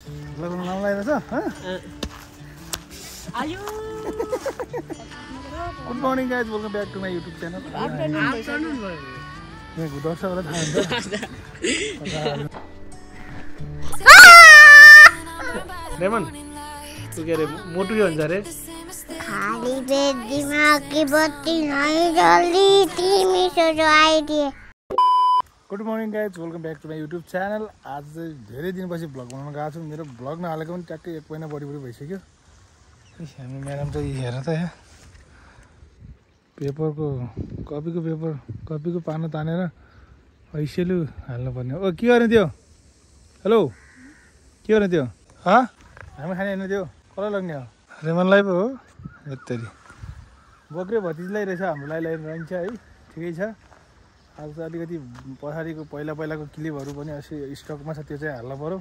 लगन लाउँदै रहेछ आयो good morning guys welcome back to my YouTube channel दर्शकहरूलाई थाहा हुन्छ रेमन तू के अरे मोटू के हुन्छ अरे खाली पेट दिमाग की बत्ती नहीं जल्दी तिमी सोचो आइदिए good morning guys welcome back to my YouTube channel आज चाहिँ धेरै दिनपछि भ्लग बनाउन गएको छु मेरो भ्लग नहालेको पनि ट्याक्कै 1 महिना बढी भइसक्यो हामी म्याडम चाहिँ हेर त यहाँ पेपरको कपीको पानो तानेर ऐसेलु हाल्नुपर्ने ओ के गर्ने त्यो हेलो के गर्ने त्यो हामी खाने होइन त्यो कसलाई लग्ने हो रेमनलाई पो हो यत्तरी बोक्रे भतिजलाई रहेछ हाम्रोलाई रहन्छ है ठिकै छ आज त अलिकति पछाडिको पहिलाको क्लिपहरू पनि अस्ति स्टकमा छ त्यो चाहिँ हाल्नु पऱ्यो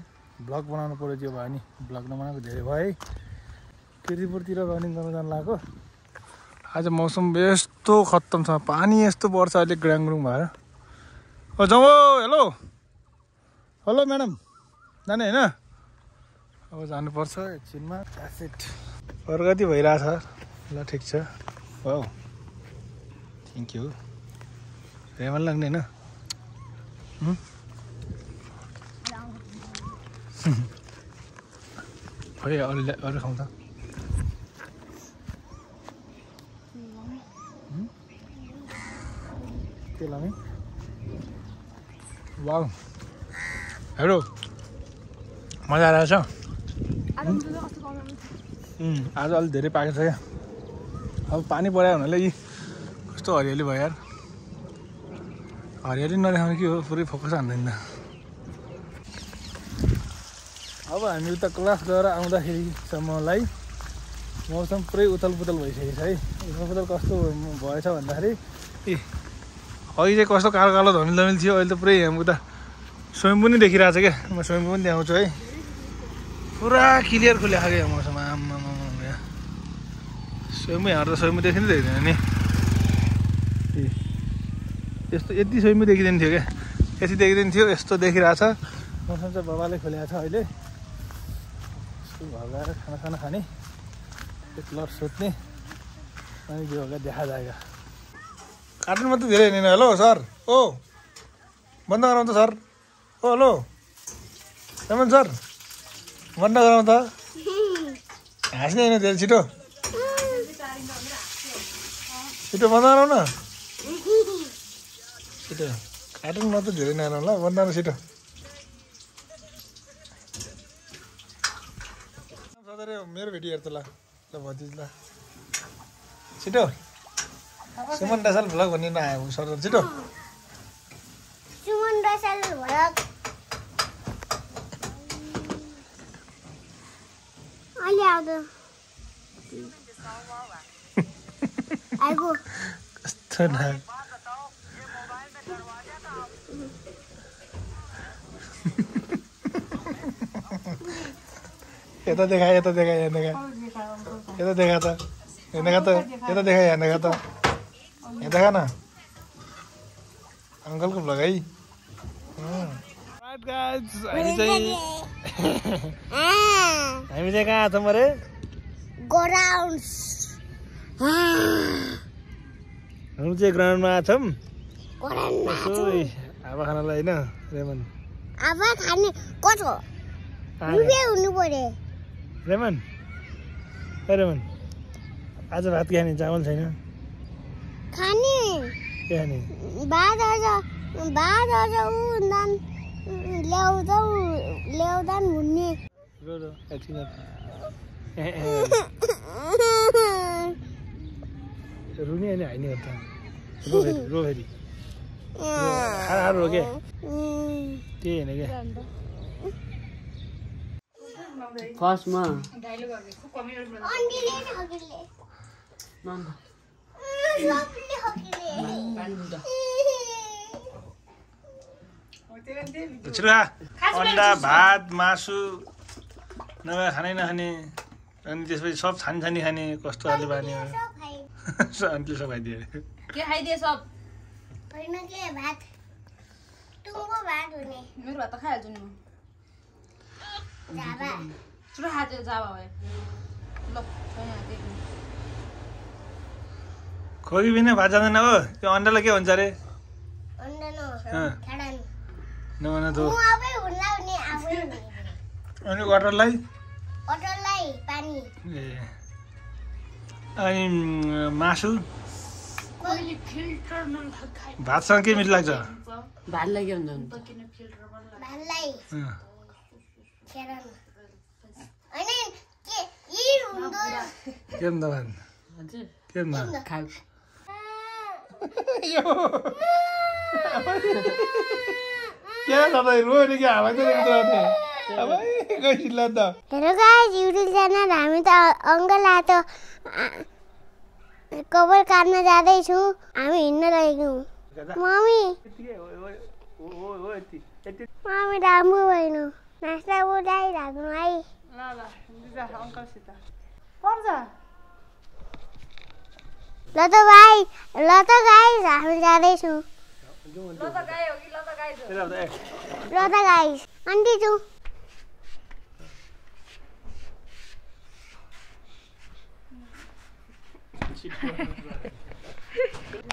भ्लग बनाउनु पऱ्यो त्यो भयो नि भ्लग नबनाएको धेरै भयो है किर्तिपुरतिर रनिङ गर्न जानु लागेको आज मौसम यस्तो खत्तम छ पानी यस्तो पर्छ अहिले ग्राङग्रुङ भएर ओ जाउँ हेलो हेलो म्याडम जाने होइन अब जानुपर्छ एकछिनमा एसिड प्रगति भइरहेछ ल ठिक छ हो थ्याङ्क यू रेमन लाग्ने होइन खोइ अरू खाउँ त के लाग्ने वाउ हेलो मजा आइरहेछ आज अलिक धेरै पाकेको छ क्या अब पानी पऱ्यो हुनाले यी कस्तो हरियाली भयो यार हरियाली नदेखाउने के हो पुरै फोकस हान्दैन अब हामी उता क्लास गएर आउँदाखेरिसम्मलाई मौसम पुरै उतलपुतल भइसकेको छ है उतलपुतल कस्तो भएछ भन्दाखेरि अघि चाहिँ कस्तो कालो कालो धमिल थियो अहिले त पुरै हामी उता स्विमिङ पनि देखिरहेको छ क्या म स्विमिङ पनि देखाउँछु है पुरा क्लियर खुलेको क्या मौसम आम्मा स्विमिङ यहाँ त स्विमिङ देखि नै देख्दैन नि यस्तो यति स्विमिङ देखिँदैन थियो क्या यति देखिँदैन थियो यस्तो देखिरहेछ मौसम चाहिँ बाबाले खोलेको छ अहिले यस्तो घर गएर खाना खाने एक लट सोध्ने अनि त्यो होला देखा जाएगा कार्टुन मात्रै धेरै हेर्ने हेलो सर ओ बन्द गराउँ त सर ओ हेलो रेमन सर बन्द गराउँ त हाँस्ने होइन धेरै छिटो छिटो बन्द गराउँ न छिटो कार्टुन मात्रै धेरै नहेरौँ ल बन्द गराउँ छिटो मेरो भेटी हेर त ल भतिज ल छिटो सुमन दासाल भ्लग भन्ने नआयो सर छिटो सुमन दासाल भ्लग अहिले आउँछ आइगो कस्तो न यता देखा यहाँ देखा यता देखा त यता देखा यहाँ देखा न अङ्कलको भ्लग है हामी चाहिँ कहाँ छौँ अरे हामी चाहिँ ग्राउन्डमा छौँ हावा खानालाई होइन रेमन हावा खाने कस्तो हुनु पर्यो रेमन रेमन आज भात खाने चामल छैन खाने के खाने भात आज ल्याउँदा हुने एकछिन रुने होइन हाइने हो त रो फेरि रोके त्यही होइन क्या फर्स्टमा अन्डा भात मासु नभए खानै नखाने अनि त्यसपछि सब छानी खाने कस्तो खाले बानी हो आन्टीले सब खाइदियो के खाइदिए सब होइन के भात तुमको भात हुने मेरो भात त खाइहाल्छु नि म जाबा छोरा हाते जाबा भयो ल छैन त्यही खोकी बिना भात जाँदैन हो त्यो अन्डालाई के भन्छ अरे अन्डा न खाडन नभन त म आफै हुलाउने आफै अनि वाटरलाई अटललाई पानी ए अनि मासु कोहीले फिल्टर नखाइ भातसँग के मिठो लाग्छ भातलाई के हुन्छ किन फिल्टर भातलाई अँ, खेरन अनि के यी हुँदो के हुन्छ भात हजुर के हुन्छ खाऊ क्या तपाईँ रोयो नि क्या हावा चाहिँ उत्रने अब गइसिल्ला त हेलो गाइस युट्युब च्यानल हामी त अङ्कल आतो कभर काट्न जाँदैछु हामी हिँड्न लागेको मम्मी मम्मी राम्रो भएन नास्ता उठाइराख्नु है ल ल दिदा अङ्कलसित पर्छ ल त गाइस हामी जाँदैछौँ ल त गाई हो कि ल त गाई ल त गाइस आन्टी छु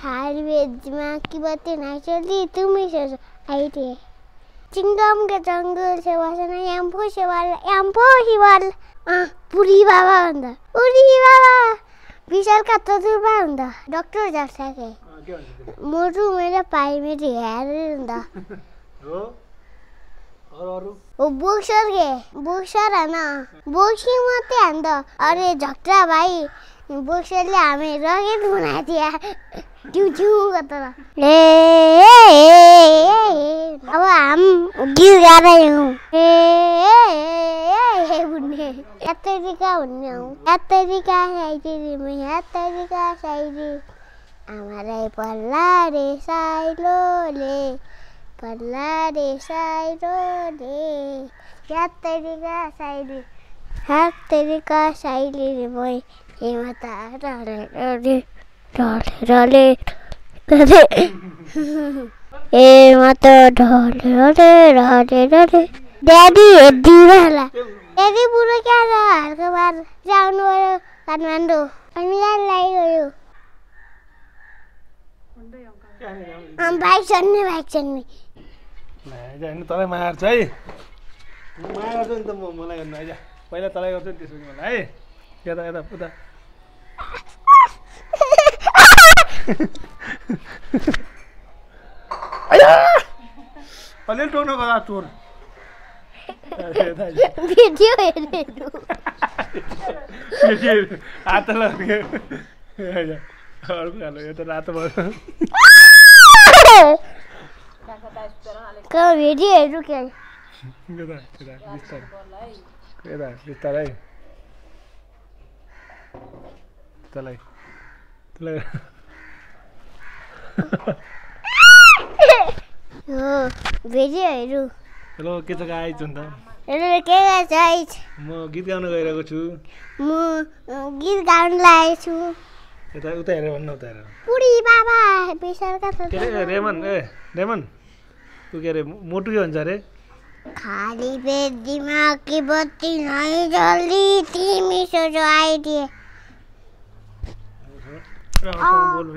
थाली बेचमा की बत्ती नहीं चलती तुम ही सोचो आई थी चिंगम के जंगल से वासना याम्पो शिवाल पुरी बाबा विशाल का तजुर्बा हुँदा डॉक्टर जस्ता के मोटू मेरे पाई मेरी हेयर हुँदा वो बॉक्सर है ना बॉक्सिंग मात्रै हान्दा अरे झट्टा भाइ बक्सरले हामी रकेट बनाएको थियो ट्यु ट्यु गरेर अब हाम गीत गाएर हिँडौँ भन्ने यात्रिका भन्ने हौ यात्रिका साइडी आमालाई पल्ला रे साइलोले यात्रिका साइली रे बोय ए माता ढले ए माता ढले ड्याडी हेर्दिला ड्याडी बुढो क्या छ हल्का बार जाउनु पर्यो काठमाडौँ अनि गयो बाइक चढ्ने तँलाई मार्छ है माया गर्छु नि त मलाई गर्नु आइज पहिला तँलाई गर्छु नि त्यसपछि मलाई है यता उता अलिअलि टोक्नु गर्दा चोर भिडियो हेर्नु हात लाग्यो अर्को खालो यो त रातो भयो भिडियो हेर्नु के बिस्तारै तँलाई भिडियो हेर्नु हेलो के छ गाइज अन्त हेलो के गाइज म गीत गाउन गइरहेको छु म गीत गाउन लागेको छु यता उता हेरेर भन्नु उता हेरेर पुरी बाबा विशालका के अरे रेमन ऊ के अरे मोटु के भन्छ अरे खाली पेट दिमाग की बत्ती नहीं जल्दी तिमी सोचो आइडिया बोल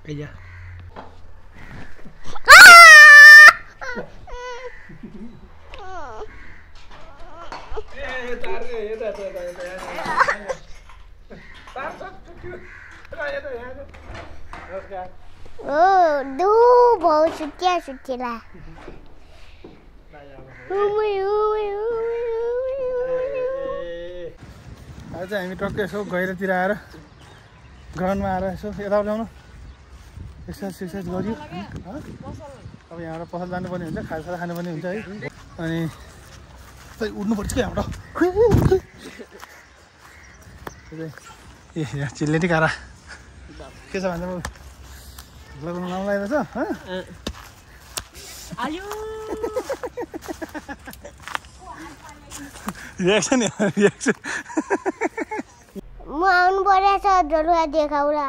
भैया ओ दू बहुत सुटिला आज हामी टक्कै यसो गहिरोतिर आएर ग्राउन्डमा आएर यसो यता ल्याउनु एक्सर्साइज गऱ्यो अब यहाँबाट पसल जानुपर्ने हुन्छ खाजासाजा खानुपर्ने हुन्छ है अनि उड्नुपर्छ क्या यहाँबाट ए यहाँ चिल्लेटी कारा के छ भन्दा लगाउनु लाउनु लागेको छ रियाक्सन म आउनु परेछ डलुवा देखाउला